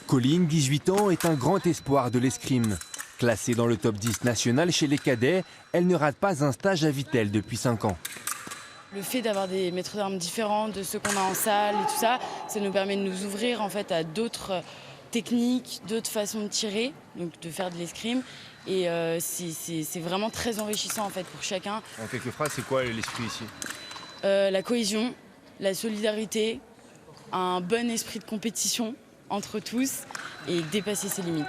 Colline, 18 ans, est un grand espoir de l'escrime. Classée dans le top 10 national chez les cadets, elle ne rate pas un stage à Vittel depuis 5 ans. Le fait d'avoir des maîtres d'armes différents de ceux qu'on a en salle et tout ça, ça nous permet de nous ouvrir en fait à d'autres techniques, d'autres façons de tirer, donc de faire de l'escrime. Et c'est vraiment très enrichissant en fait pour chacun. En quelques phrases, c'est quoi l'esprit ici? La cohésion, la solidarité, un bon esprit de compétition entre tous et dépasser ses limites.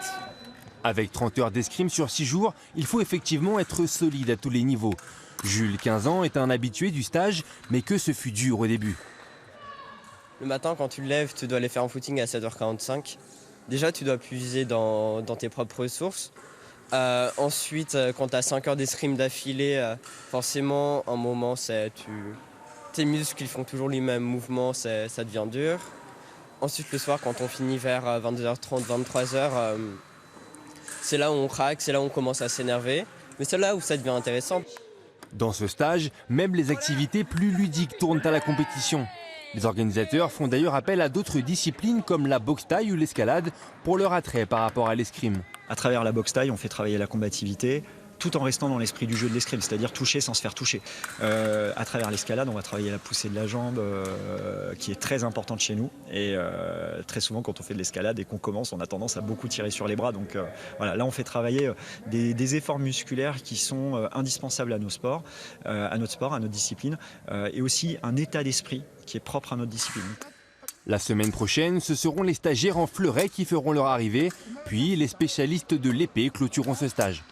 Avec 30 heures d'escrime sur 6 jours, il faut effectivement être solide à tous les niveaux. Jules, 15 ans, est un habitué du stage, mais que ce fut dur au début. Le matin, quand tu te lèves, tu dois aller faire un footing à 7h45. Déjà, tu dois puiser dans tes propres ressources. Ensuite, quand tu as 5 heures d'escrime d'affilée, forcément, un moment, tes muscles ils font toujours les mêmes mouvements, ça devient dur. Ensuite, le soir, quand on finit vers 22h30, 23h, c'est là où on craque, c'est là où on commence à s'énerver. Mais c'est là où ça devient intéressant. Dans ce stage, même les activités plus ludiques tournent à la compétition. Les organisateurs font d'ailleurs appel à d'autres disciplines comme la boxe taille ou l'escalade pour leur attrait par rapport à l'escrime. À travers la boxe taille, on fait travailler la combativité tout en restant dans l'esprit du jeu de l'escrime, c'est-à-dire toucher sans se faire toucher. À travers l'escalade, on va travailler la poussée de la jambe qui est très importante chez nous. Et très souvent, quand on fait de l'escalade et qu'on commence, on a tendance à beaucoup tirer sur les bras. Donc voilà, là, on fait travailler des efforts musculaires qui sont indispensables à nos sports, à notre discipline, et aussi un état d'esprit qui est propre à notre discipline. La semaine prochaine, ce seront les stagiaires en fleuret qui feront leur arrivée, puis les spécialistes de l'épée clôtureront ce stage.